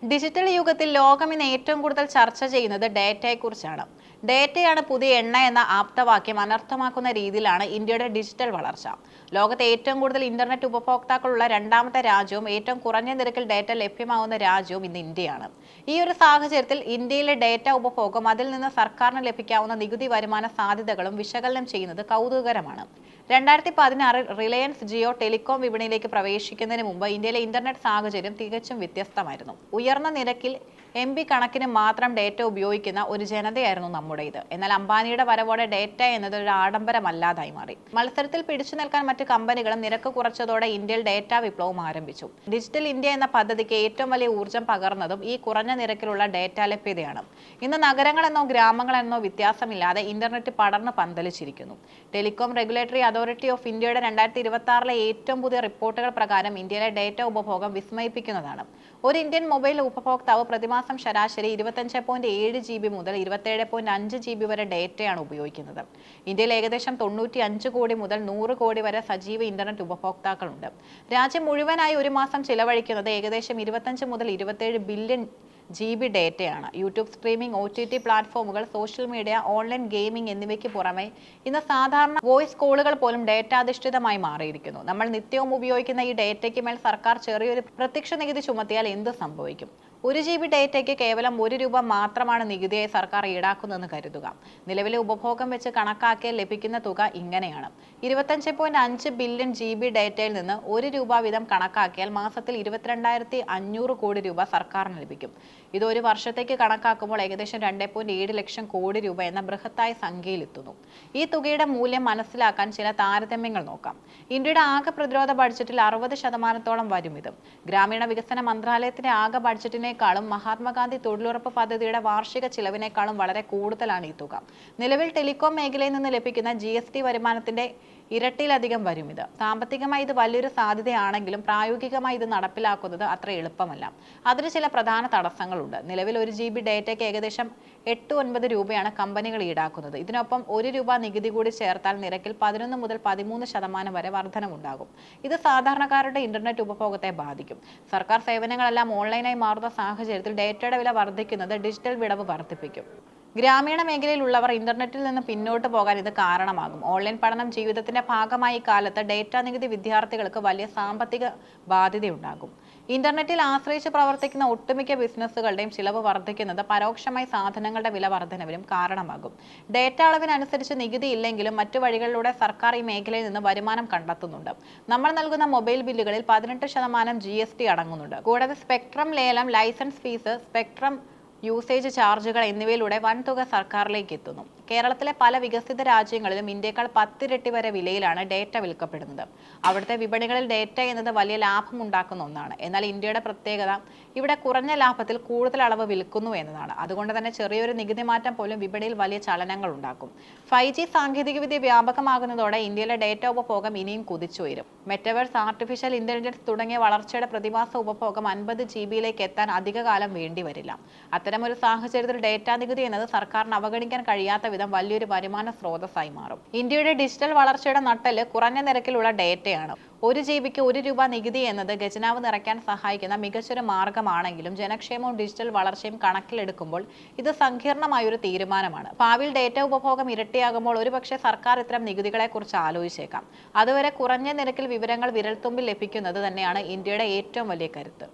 Digital യുഗത്തിൽ ലോകം ഇന്ന് ഏറ്റവും കൂടുതൽ ചർച്ച ചെയ്യുന്നത് ഡേറ്റയെക്കുറിച്ചാണ്. ഡേറ്റയാണ് പുതിയ എണ്ണ എന്ന ആപ്തവാക്യം അനർത്ഥമാക്കുന്ന രീതിയിലാണ് ഇന്ത്യയുടെ ഡിജിറ്റൽ വളർച്ച. ലോകത്തെ ഏറ്റവും കൂടുതൽ ഇന്റർനെറ്റ് ഉപഭോക്താക്കളുള്ള രണ്ടാമത്തെ രാജ്യവും ഏറ്റവും കുറഞ്ഞ നിരക്കിൽ ഡേറ്റ ലഭ്യമാകുന്ന രാജ്യവും ഇന്ന് ഇന്ത്യയാണ്. ഈ ഒരു സാഹചര്യത്തിൽ ഇന്ത്യയിലെ ഡേറ്റ ഉപഭോഗം, അതിൽ നിന്ന് സർക്കാരിന് ലഭിക്കാവുന്ന നികുതി വരുമാന സാധ്യതകളും വിശകലനം ചെയ്യുന്നത് കൗതുകകരമാണ്. 2016 റിലയൻസ് ജിയോ ടെലികോം വിപണിയിലേക്ക് പ്രവേശിക്കുന്നതിന് മുമ്പ് ഇന്ത്യയിലെ ഇന്റർനെറ്റ് സാഹചര്യം തികച്ചും വ്യത്യസ്തമായിരുന്നു. ഉയർന്ന നിരക്കിൽ MB കണക്കിന് മാത്രം ഡേറ്റ ഉപയോഗിക്കുന്ന ഒരു ജനതയായിരുന്നു നമ്മുടേത്. എന്നാൽ അംബാനിയുടെ വരവോടെ ഡേറ്റ എന്നത് ഒരു ആഡംബരമല്ലാതായി മാറി. മത്സരത്തിൽ പിടിച്ചു നിൽക്കാൻ മറ്റ് കമ്പനികളും നിരക്ക് കുറച്ചതോടെ ഇന്ത്യയിൽ ഡേറ്റ വിപ്ലവം ആരംഭിച്ചു. ഡിജിറ്റൽ ഇന്ത്യ എന്ന പദ്ധതിക്ക് ഏറ്റവും വലിയ ഊർജ്ജം പകർന്നതും ഈ കുറഞ്ഞ നിരക്കിലുള്ള ഡേറ്റ ലഭ്യതയാണ്. ഇന്ന് നഗരങ്ങളെന്നോ ഗ്രാമങ്ങളെന്നോ വ്യത്യാസമില്ലാതെ ഇന്റർനെറ്റ് പടർന്ന് പന്തലിച്ചിരിക്കുന്നു. ടെലികോം റെഗുലേറ്ററി അതോറിറ്റി ഓഫ് ഇന്ത്യയുടെ 2026 ഏറ്റവും പുതിയ റിപ്പോർട്ടുകൾ പ്രകാരം ഇന്ത്യയിലെ ഡേറ്റ ഉപഭോഗം വിസ്മയിപ്പിക്കുന്നതാണ്. ഒരു ഇന്ത്യൻ മൊബൈൽ ഉപഭോക്താവ് പ്രതിമാസം ശരാശരി 25.7 GB മുതൽ 27.5 GB വരെ ഡേറ്റയാണ് ഉപയോഗിക്കുന്നത്. ഇന്ത്യയിൽ ഏകദേശം 95 കോടി മുതൽ 100 കോടി വരെ സജീവ ഇന്റർനെറ്റ് ഉപഭോക്താക്കളുണ്ട്. രാജ്യം മുഴുവനായി ഒരു മാസം ചിലവഴിക്കുന്നത് ഏകദേശം 25 മുതൽ 27 ബില്യൺ GB ഡേറ്റയാണ്. യൂട്യൂബ് സ്ട്രീമിംഗ്, OTT പ്ലാറ്റ്ഫോമുകൾ, സോഷ്യൽ മീഡിയ, ഓൺലൈൻ ഗെയിമിംഗ് എന്നിവയ്ക്ക് പുറമെ ഇന്ന് സാധാരണ വോയിസ് കോളുകൾ പോലും ഡേറ്റാധിഷ്ഠിതമായി മാറിയിരിക്കുന്നു. നമ്മൾ നിത്യവും ഉപയോഗിക്കുന്ന ഈ ഡേറ്റയ്ക്ക് മേൽ സർക്കാർ ചെറിയൊരു പ്രത്യക്ഷ നികുതി ചുമത്തിയാൽ എന്ത് സംഭവിക്കും? 1 GB ഡേറ്റയ്ക്ക് കേവലം ₹1 മാത്രമാണ് നികുതിയായി സർക്കാർ ഈടാക്കുന്നതെന്ന് കരുതുക. നിലവിലെ ഉപഭോഗം വെച്ച് കണക്കാക്കിയാൽ ലഭിക്കുന്ന തുക ഇങ്ങനെയാണ്. 25.5 ബില്യൺ GB ഡേറ്റയിൽ നിന്ന് ₹1 വീതം കണക്കാക്കിയാൽ മാസത്തിൽ 22,500 കോടി രൂപ സർക്കാരിന് ലഭിക്കും. ഇത് ഒരു വർഷത്തേക്ക് കണക്കാക്കുമ്പോൾ ഏകദേശം 2.7 ലക്ഷം കോടി രൂപ എന്ന ബൃഹത്തായ സംഖ്യയിലെത്തുന്നു. ഈ തുകയുടെ മൂല്യം മനസ്സിലാക്കാൻ ചില താരതമ്യങ്ങൾ നോക്കാം. ഇന്ത്യയുടെ ആകെ പ്രതിരോധ ബഡ്ജറ്റിൽ 60% വരും ഇത്. ഗ്രാമീണ വികസന മന്ത്രാലയത്തിന്റെ ആകെ ബഡ്ജറ്റിനേക്കാളും മഹാത്മാഗാന്ധി തൊഴിലുറപ്പ് പദ്ധതിയുടെ വാർഷിക ചിലവിനേക്കാളും വളരെ കൂടുതലാണ് ഈ തുക. നിലവിൽ ടെലികോം മേഖലയിൽ നിന്ന് ലഭിക്കുന്ന GST വരുമാനത്തിന്റെ ഇരട്ടിയിലധികം വരും ഇത്. സാമ്പത്തികമായി ഇത് വലിയൊരു സാധ്യതയാണെങ്കിലും പ്രായോഗികമായി ഇത് നടപ്പിലാക്കുന്നത് അത്ര എളുപ്പമല്ല. അതിന് ചില പ്രധാന തടസ്സങ്ങളുണ്ട്. നിലവിൽ 1 GB ഡേറ്റയ്ക്ക് ഏകദേശം 8-9 രൂപയാണ് കമ്പനികൾ ഈടാക്കുന്നത്. ഇതിനൊപ്പം ₹1 നികുതി കൂടി ചേർത്താൽ നിരക്കിൽ 11 മുതൽ 13% വരെ വർധനവുണ്ടാകും. ഇത് സാധാരണക്കാരുടെ ഇന്റർനെറ്റ് ഉപഭോഗത്തെ ബാധിക്കും. സർക്കാർ സേവനങ്ങളെല്ലാം ഓൺലൈനായി മാറുന്ന സാഹചര്യത്തിൽ ഡേറ്റയുടെ വില വർദ്ധിക്കുന്നത് ഡിജിറ്റൽ വിടവ് വർദ്ധിപ്പിക്കും. ഗ്രാമീണ മേഖലയിലുള്ളവർ ഇന്റർനെറ്റിൽ നിന്ന് പിന്നോട്ട് പോകാൻ ഇത് കാരണമാകും. ഓൺലൈൻ പഠനം ജീവിതത്തിന്റെ ഭാഗമായി കാലത്ത് ഡേറ്റ നികുതി വിദ്യാർത്ഥികൾക്ക് വലിയ സാമ്പത്തിക ബാധ്യതയുണ്ടാകും. ഇന്റർനെറ്റിൽ ആശ്രയിച്ച് പ്രവർത്തിക്കുന്ന ഒട്ടുമിക്ക ബിസിനസ്സുകളുടെയും ചിലവ് വർദ്ധിക്കുന്നത് പരോക്ഷമായി സാധനങ്ങളുടെ വില വർധനവിനും കാരണമാകും. ഡേറ്റ അളവിനനുസരിച്ച് നികുതി ഇല്ലെങ്കിലും മറ്റു വഴികളിലൂടെ സർക്കാർ ഈ മേഖലയിൽ നിന്ന് വരുമാനം കണ്ടെത്തുന്നുണ്ട്. നമ്മൾ നൽകുന്ന മൊബൈൽ ബില്ലുകളിൽ 18% GST അടങ്ങുന്നുണ്ട്. കൂടാതെ സ്പെക്ട്രം ലേലം, ലൈസൻസ് ഫീസ്, സ്പെക്ട്രം യൂസേജ് ചാർജുകൾ എന്നിവയിലൂടെ വൻതുക സർക്കാരിലേക്ക് എത്തുന്നു. കേരളത്തിലെ പല വികസിത രാജ്യങ്ങളിലും ഇന്ത്യയേക്കാൾ 10 ഇരട്ടി വരെ വിലയിലാണ് ഡേറ്റ വിൽക്കപ്പെടുന്നത്. അവിടുത്തെ വിപണികളിൽ ഡേറ്റ എന്നത് വലിയ ലാഭം ഉണ്ടാക്കുന്ന ഒന്നാണ്. എന്നാൽ ഇന്ത്യയുടെ പ്രത്യേകത ഇവിടെ കുറഞ്ഞ ലാഭത്തിൽ കൂടുതൽ അളവ് വിൽക്കുന്നു എന്നതാണ്. അതുകൊണ്ട് തന്നെ ചെറിയൊരു നികുതി മാറ്റം പോലും വിപണിയിൽ വലിയ ചലനങ്ങൾ ഉണ്ടാക്കും. 5G സാങ്കേതികവിദ്യ വ്യാപകമാകുന്നതോടെ ഇന്ത്യയിലെ ഡേറ്റ ഉപഭോഗം ഇനിയും കുതിച്ചുയരും. മെറ്റവേഴ്സ്, ആർട്ടിഫിഷ്യൽ ഇന്റലിജൻസ് തുടങ്ങിയ വളർച്ചയുടെ പ്രതിമാസ ഉപഭോഗം 50 GB എത്താൻ അധികകാലം വേണ്ടിവരില്ല. അത്തരമൊരു സാഹചര്യത്തിൽ ഡേറ്റ നികുതി എന്നത് സർക്കാരിന് അവഗണിക്കാൻ കഴിയാത്ത വിധം വലിയൊരു വരുമാന സ്രോതസ്സായി മാറും. ഇന്ത്യയുടെ ഡിജിറ്റൽ വളർച്ചയുടെ നട്ടെല്ല് കുറഞ്ഞ നിരക്കിലുള്ള ഡേറ്റയാണ്. 1 GBക്ക് ₹1 നികുതി എന്നത് ഖജനാവ് നിറയ്ക്കാൻ സഹായിക്കുന്ന മികച്ചൊരു മാർഗമാണെങ്കിലും ജനക്ഷേമവും ഡിജിറ്റൽ വളർച്ചയും കണക്കിലെടുക്കുമ്പോൾ ഇത് സങ്കീർണമായൊരു തീരുമാനമാണ്. ഭാവിയിൽ ഡേറ്റ ഉപഭോഗം ഇരട്ടിയാകുമ്പോൾ ഒരുപക്ഷെ സർക്കാർ ഇത്തരം നികുതികളെക്കുറിച്ച് ആലോചിച്ചേക്കാം. അതുവരെ കുറഞ്ഞ നിരക്കിൽ വിവരങ്ങൾ വിരൽത്തുമ്പിൽ ലഭിക്കുന്നത് തന്നെയാണ് ഇന്ത്യയുടെ ഏറ്റവും വലിയ കരുത്ത്.